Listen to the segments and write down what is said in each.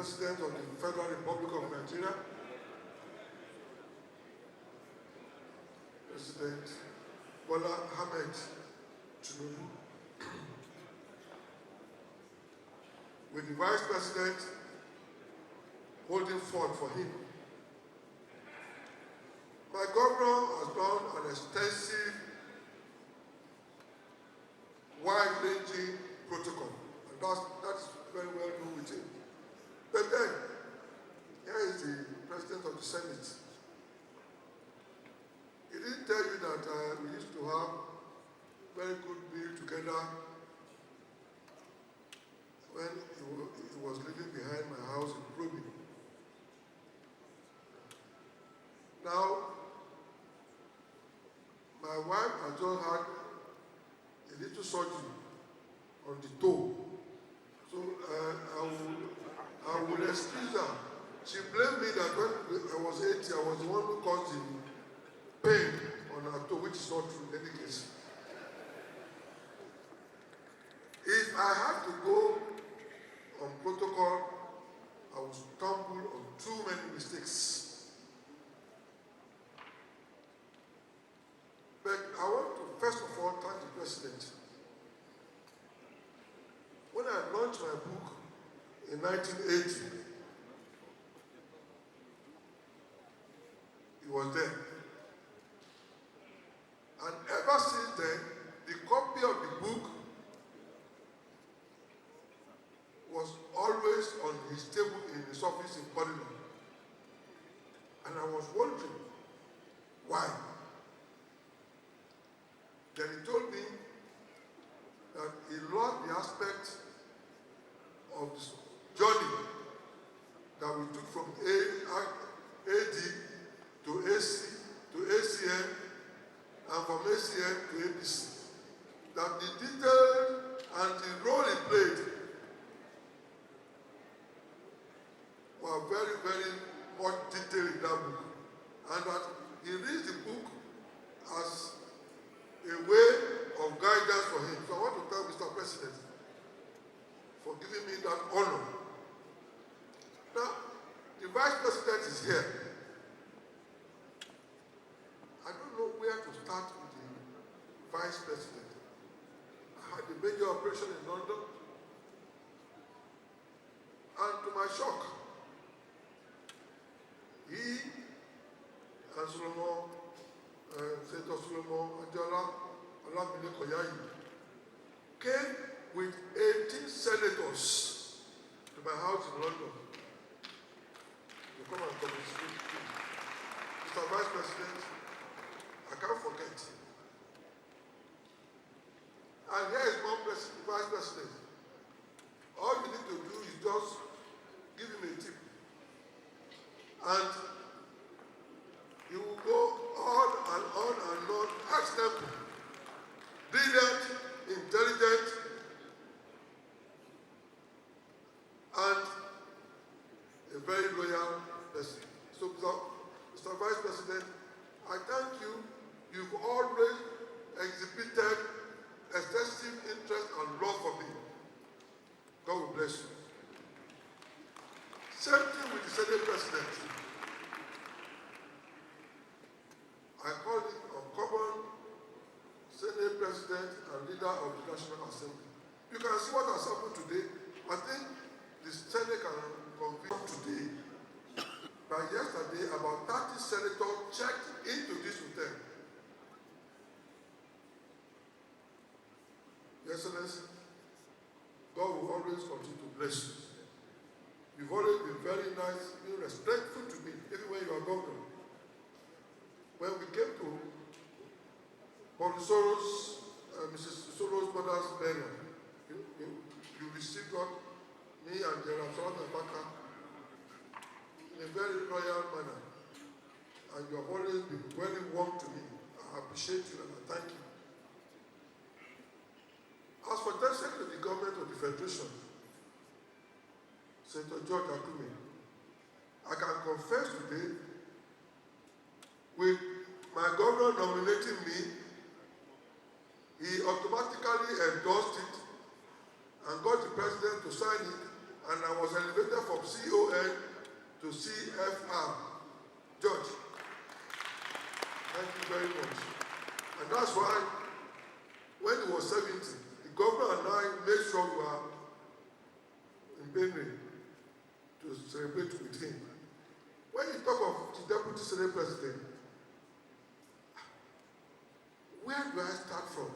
President of the Federal Republic of Nigeria, President Bola Ahmed Tinubu, with the Vice President holding forth for him. My governor has done an extensive, wide-ranging protocol, and that's very well done with him. But then, here is the President of the Senate. He didn't tell you that we used to have very good meal together when he was living behind my house in Proby. Now, my wife has just had a little surgery on the toe. So I will excuse her. She blamed me that when I was 80, I was the one who caused the pain on her toe, which is not true in any case. If I have to go on protocol, I will stumble on too many mistakes. But I want to first of all thank the President. When I launched my book in 1980, he was there. And ever since then, the copy of the book was always on his table in his office in Parliament. And I was wondering why. Then he told me that he loved the aspect of the journey that we took from AD to AC to ACN and from ACN to APC. That the detail and the role he played were very, very much detailed in that book. And that he reads the book as a way of guidance for him. So I want to thank Mr. President for giving me that honor. Now, the Vice President is here. I don't know where to start with the Vice President. I had a major operation in London, and to my shock, he and Senator Solomon Adjola Olamide Koyayi came with 18 senators to my house in London to come and commiserate. Mr. Vice President, I can't forget. And here is one Vice President. All you need to do is just give him a tip. And he will go on and on and on. Ask them, brilliant, intelligent, and a very loyal person. So, Mr. Vice President, I thank you. You've always exhibited excessive interest and love for me. God will bless you. Same thing with the Senate President. I call it uncommon Senate President and leader of the National Assembly. You can see what has happened today. I think the Senate can confirm today. By yesterday, about 30 senators checked into this hotel. Your Excellency, God will always continue to bless you. You've always been very nice, been respectful to me, even when you are governor. When we came to Mrs. Soro's mother's burial, you received me and General Baka in a very royal manner. And you have always been very warm to me. I appreciate you and I thank you. As for the Secretary of the Government of the Federation, Senator George Akume, I can confess today, with my governor nominating me, he automatically endorsed it and got the president to sign it and I was elevated from CON to CFR. George, thank you very much. And that's why when he was 70, the governor and I made sure we were in Benue to celebrate with him. When you talk of the Deputy Senate President, where do I start from?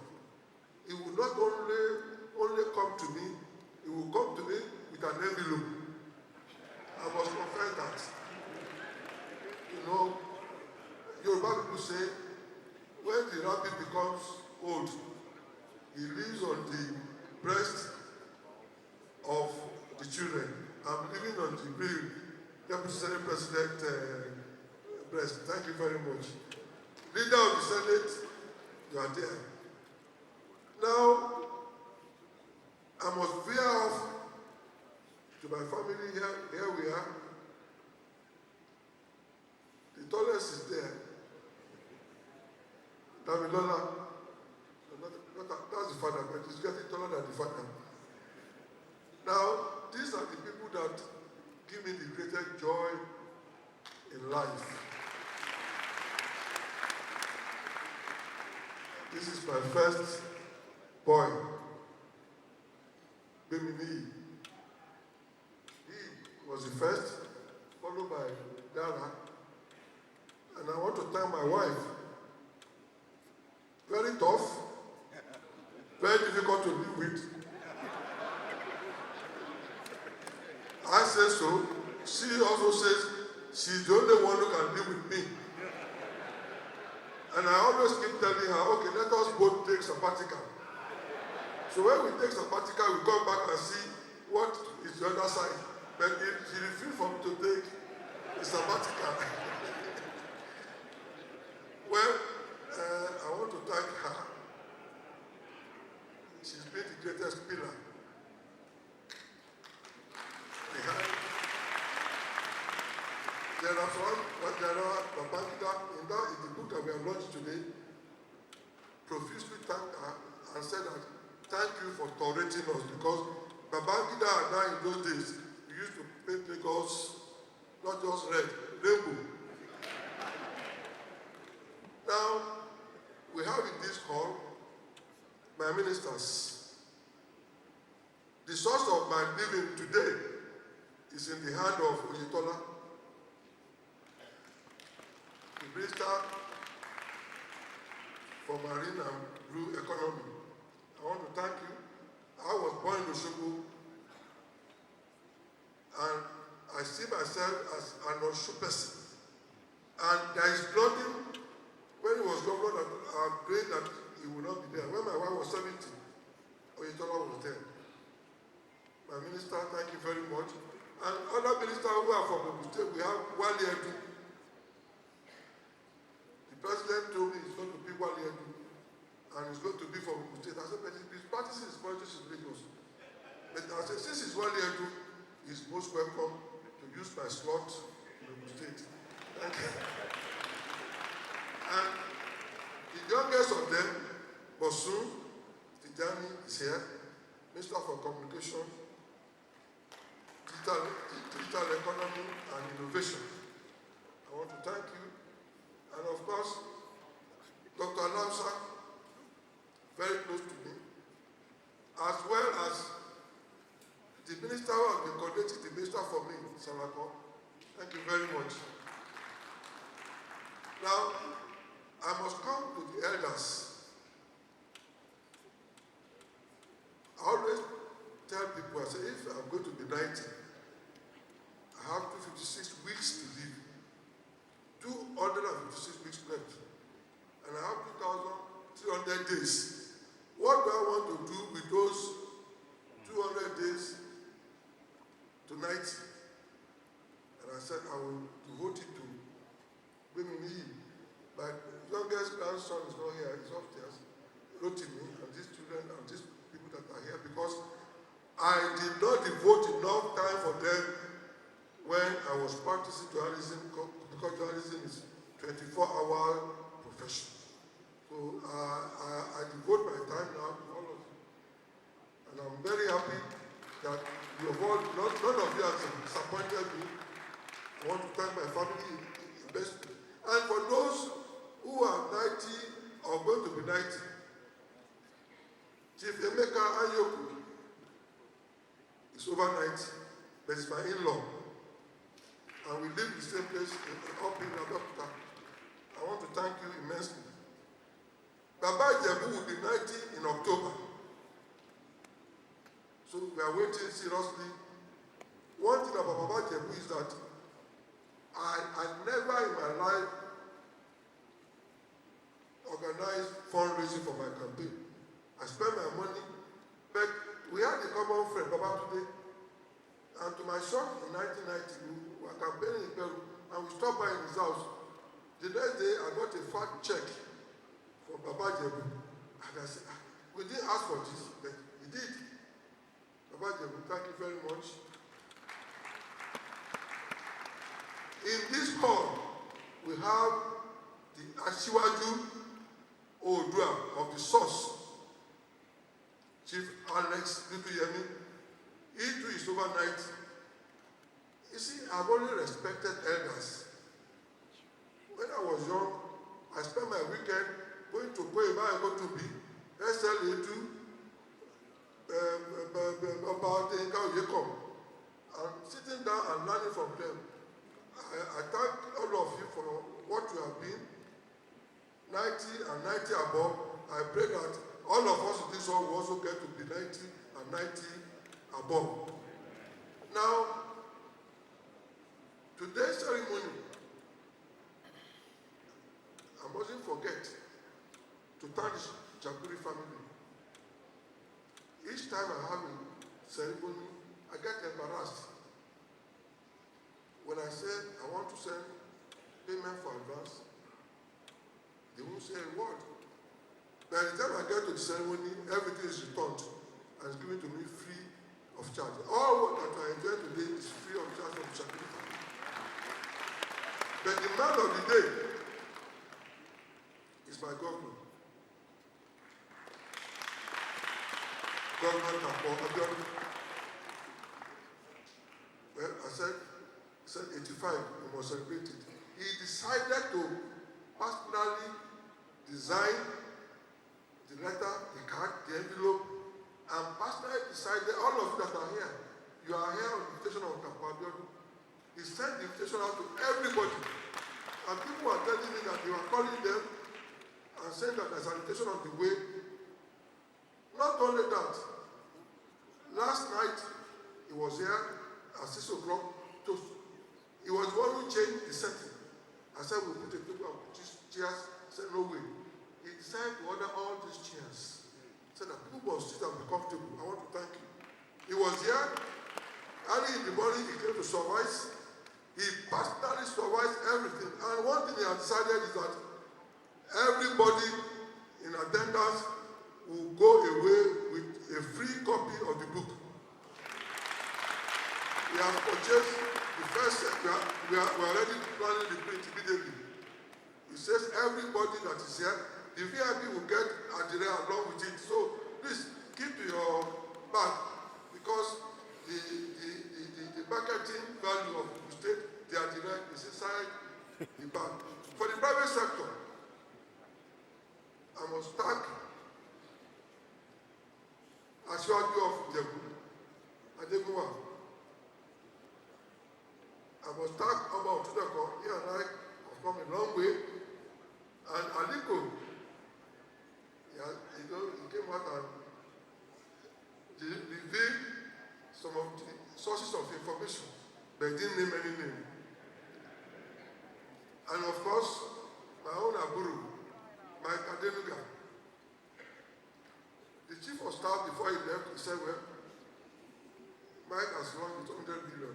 He will not only come to me, he will come to me with an envelope. I must confess that. You know, Yoruba people say, when the rabbit becomes old, he lives on the breast of the children. I'm living on the Deputy Senate President breast. Thank you very much. Leader of the Senate, you are there. Now, I must veer off to my family here. Here we are. The tallest is there. Damilola. That's the father, but he's getting taller than the father. Now, these are the people that give me the greatest joy in life. This is my first boy, Bemini. He was the first, followed by Dara. And I want to thank my wife. Very tough, very difficult to live with. I say so. She also says she's the only one who can live with me. And I always keep telling her, okay, let us both take sabbatical. So when we take sabbatical, we come back and see what is the other side. But she refused for me to take the sabbatical. Well, I want to thank her. She's been the greatest pillar behind. There are Babangida, in the book that we have launched today, profusely thanked her and said that, thank you for tolerating us, because Babangida and I in those days, we used to paint Lagos, not just red, rainbow. Now, we have in this hall my ministers. The source of my living today is in the hand of Oyetola, the minister for marine and blue economy. I want to thank you. I was born in Osoba, and I see myself as an Osho person. And there is nothing, when he was governor, that I prayed that he would not be there. When my wife was 70, Oyetola was there. My minister, thank you very much. And other ministers who are from the state, we have Wali Edu. The president told me it's going to be Wali Edu, and it's going to be from the state. I said, but he's practicing his politics in Lagos. But I said, since it's Wali Edu, he's most welcome to use my slot in the state. Thank you. And the youngest of them, Bosun Tijani, is here, Minister for Communication, Digital Economy and Innovation. I want to thank you. And of course, Dr. Lamsa, very close to me, as well as the minister who has been coordinating the minister for me, Salako. Thank you very much. Now, I must come to the elders. I always tell people, I say, if I'm going to be 90, I have 256 weeks to live. 256 weeks left. And I have 2,300 days. What do I want to do with those 200 days to 90? And I said, I will devote it to women. My youngest grandson is not here, he's upstairs. He wrote to me, and these children, and these people that are here, because I did not devote enough time for them when I was practicing journalism, because journalism is 24-hour profession. So I devote my time now to all of you. And I'm very happy that you have all not Chief Emeka Ayoku is over 90, but he's my in-law. And we live in the same place up in Abeokuta. I want to thank you immensely. Baba Jebu will be 90 in October. So we are waiting seriously. One thing about Baba Jebu is that I never in my life organized fundraising for my campaign. I spent my money, but we had a common friend, Baba today, and to my shock in 1990, we were campaigning in Peru, and we stopped by in his house. The next day, I got a fat check from Baba Jebu, and I said, we didn't ask for this, but he did. Baba Jebu, thank you very much. In this hall, we have the Asiwaju Odua of the source, Chief Alex Lituyemi. He too is over 90. You see, I've only respected elders. When I was young, I spent my weekend going to Koeba and go to B, SLA2, about Yekom, and sitting down and learning from them. I thank all of you for what you have been, 90 and 90 above. I pray that all of us in this hall will also get to be 90 and 90 above. Now, today's ceremony, I mustn't forget to thank the Jakuri family. Each time I have a ceremony, I get embarrassed. When I say I want to send payment for advance, they won't say a word. By the time I get to the ceremony, everything is returned and is given to me free of charge. All that I enjoy today is free of charge from the Jakuri family. But the man of the day is my governor. Governor Kapo Abiodun. Well, I said 85, we must celebrate it. He decided to personally design the letter, the card, the envelope, and personally decided, all of you that are here, you are here on the invitation of Kapo Abiodun. He sent the invitation out to everybody. And people were telling me that they were calling them and saying that there's an invitation on the way. Not only that, last night he was here at 6 o'clock. He was the one who changed the setting. I said, we'll put a table and put these chairs. I said, no way. He decided to order all these chairs. He said that people must sit and be comfortable. I want to thank you. He was here. Early in the morning, he came to supervise. He personally supervised everything. And one thing he had decided is that everybody in attendance will go away with a free copy of the book. We have purchased the first set. We are already planning the print immediately. It says everybody that is here, the VIP will get Adire along with it. So please keep to your bag, because the marketing value of the state, the Adire is inside the bag. For the private sector, I must thank Asiwaju of Jebu, Adegunwa. I must thank Oba Otudeko. He and I have come a long way. And Aliko, he came out and revealed some of the sources of information, but he didn't name any name. And of course, my own Aburu, Mike Adenuga. The chief of staff, before he left, he said, well, Mike has won with 100 billion.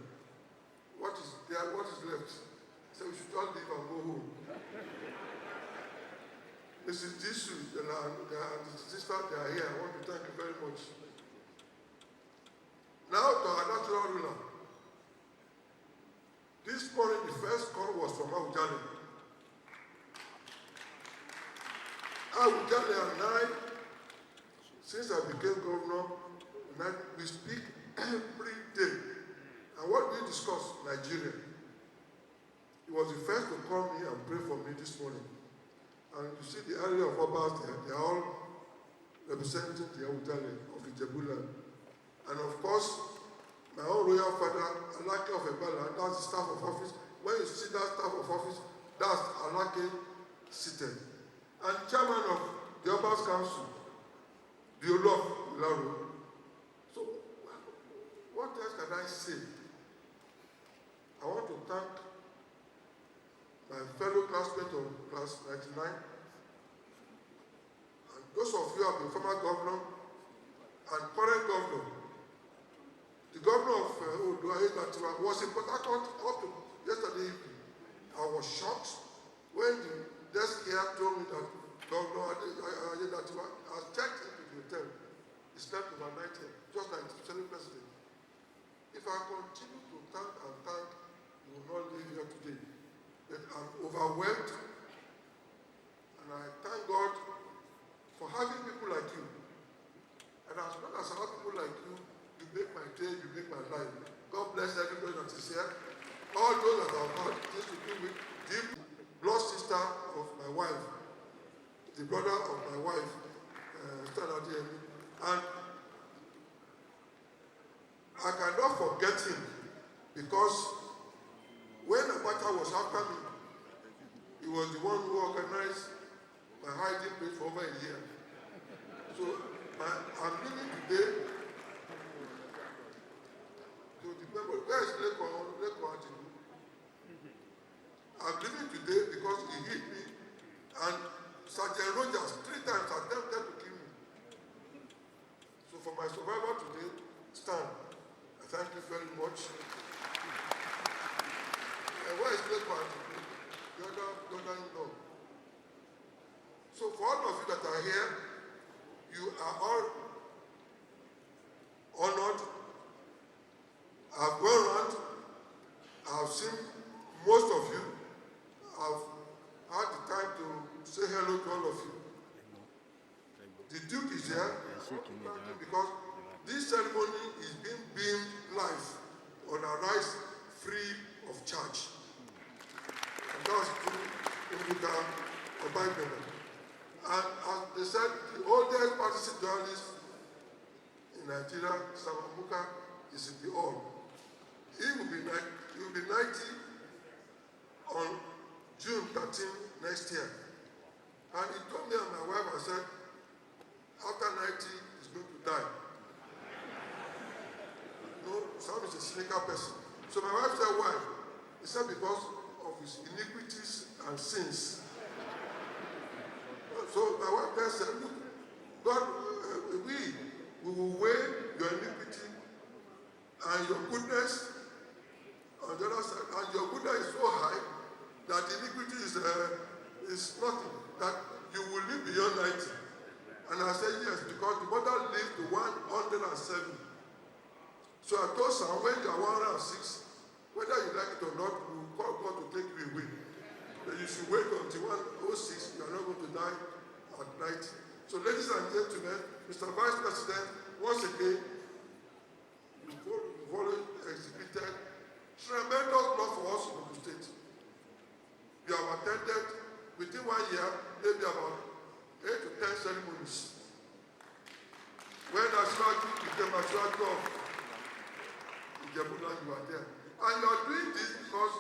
What is there? What is left? He said, we should all leave and go home. Mrs. Jisu and the sister, they are here. I want to thank you very much. Now to our natural ruler. This morning, the first call was from Awujale. Awujale and I, since I became governor, we speak every day. And what we discuss, Nigeria. He was the first to call me and pray for me this morning. And you see the area of Obas, they are all representing the Awutale of Ijebuland. And of course, my own royal father, Alake of Ebala, that's the staff of office. When you see that staff of office, that's Alake seated. And chairman of the Obas Council, the Olu of Ilaro. So, what else can I say? I want to thank my fellow classmates of class 99. And those of you who have been former governor and current governor. The governor of Odo Ayedatiwa was in Port Harcourt up to yesterday evening. I was shocked when the desk here told me that Governor Ayedatiwa has checked into the hotel. He slept overnight here, just like the Senate President. If I continue to thank and thank, you will not leave here today. But I'm overwhelmed, and I thank God for having people like you. And as long as I have people like you, you make my day, you make my life. God bless everybody that is here. All those that have had this to do with the blood sister of my wife, the brother of my wife, and I cannot forget him because when Abacha was after me, he was the one who organized my hiding place for over a year. So I'm living today to the people. Where is Leko Atiku? I'm living today because he hit me, and Sergeant Rogers 3 times attempted to kill me. So for my survival today, stand. I thank you very much. And where is Leko Atiku? The other in-law. So for all of you that are here, you are all honored. I've gone around. I've seen most of you. I've had the time to say hello to all of you. The Duke is here because this ceremony is being beamed live on Arise free of charge. And that's true in the Bible. And as they said, the oldest partnership journalist in Nigeria, Samamuka, is in the hall. He will be 90 on June 13 next year. And he told me and my wife, I said, after 90, he's going to die. No, Sam is a cynical person. So my wife said, why? He said, because of his iniquities and sins. So my wife then said, look, God, we will weigh your iniquity and your goodness on the other side. And your goodness is so high that iniquity is nothing, that you will live beyond 90. And I said, yes, because the mother lived to 107. So I told Sam, when you are 106, whether you like it or not, we will call God to take you away. But you should wait until 106, you are not going to die at night. So ladies and gentlemen, Mr. Vice President, once again, you've already exhibited tremendous love for us in the state. We have attended within 1 year, maybe about 8 to 10 ceremonies. When Ashwaju became Ashwaju of Ijebuland, you are there. And you are doing this because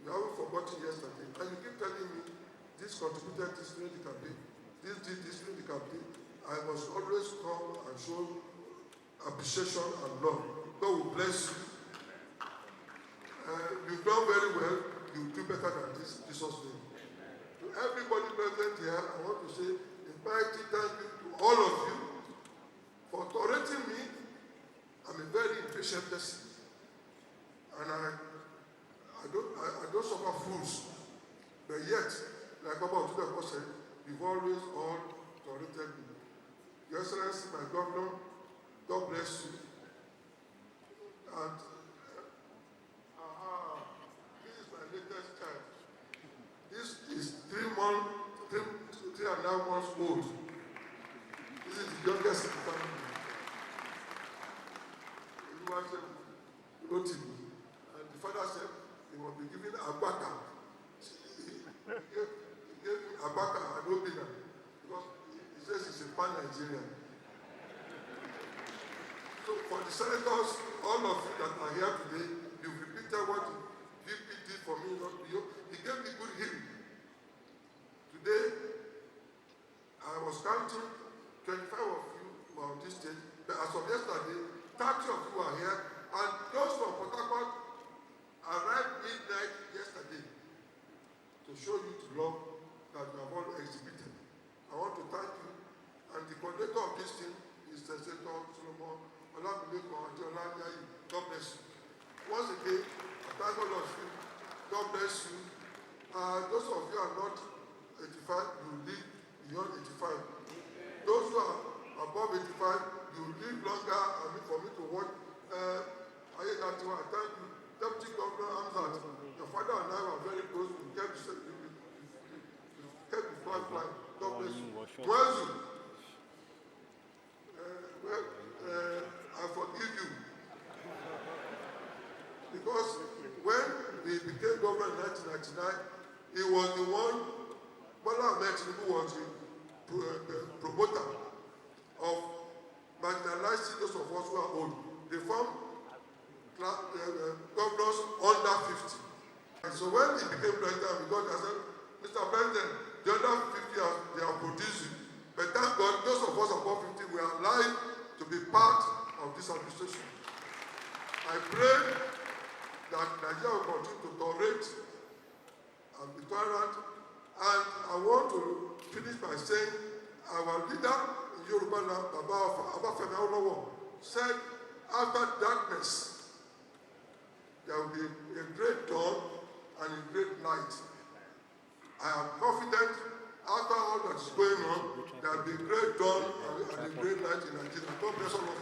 you haven't forgotten yesterday. And you keep telling me, this contributed this during the campaign, this did this during the campaign. I must always come and show appreciation and love. God will bless you. You've done very well. You'll do better than this, Jesus' name. To everybody present here, I want to say a mighty thank you to all of you for tolerating me. I'm a very impatient person. And I don't suffer fools. But yet, like Baba Otuda said, you've always all tolerated me. Your Excellency, my governor, God bless you. And this is my latest child. This is 3.5 months old. This is the youngest in the family. And the father said he must be given Abaka. He gave Abaka and Obina because he says he's a pan-Nigerian. So for the senators, all of you that are here today, you've repeated what the VP did for me, not you. He gave me good hearing. Today, I was counting 25 of you were on this stage, but as of yesterday, 30 of you are here, and those from Port Harcourt arrived midnight yesterday to show you the love that you have all exhibited. I want to thank you, and the coordinator of this team is Senator Solomon Olamileko Adeola Yayi. God bless you. Once again, I thank all of you. God bless you. Those of you are not 85, you live beyond 85. Those who are above 85, you live longer. I mean, for me to watch. I thank you. Deputy Governor Hamzat, your father and I were very close. We kept the flag flying. God bless you. Mwezu, I forgive you. Because when we became governor in 1999, he was the one, Bola Ahmed Tinubu was the promoter of marginalizing those of us who are old. They formed governors under 50. And so when he became president, I said, Mr. President, the other 50 they are producing. But thank God, those of us above 50, we are alive to be part of this administration. I pray that Nigeria will continue to tolerate and be tolerant. And I want to finish by saying our leader in Yoruba land, Obafemi Awolowo, said, after darkness, there will be a great dawn and a great light. I am confident after all that is going on, there will be a great dawn and a great light in Nigeria. God bless all of you.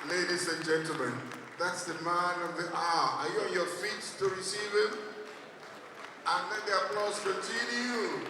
Ladies and gentlemen, that's the man of the hour. Are you on your feet to receive him? And let the applause continue.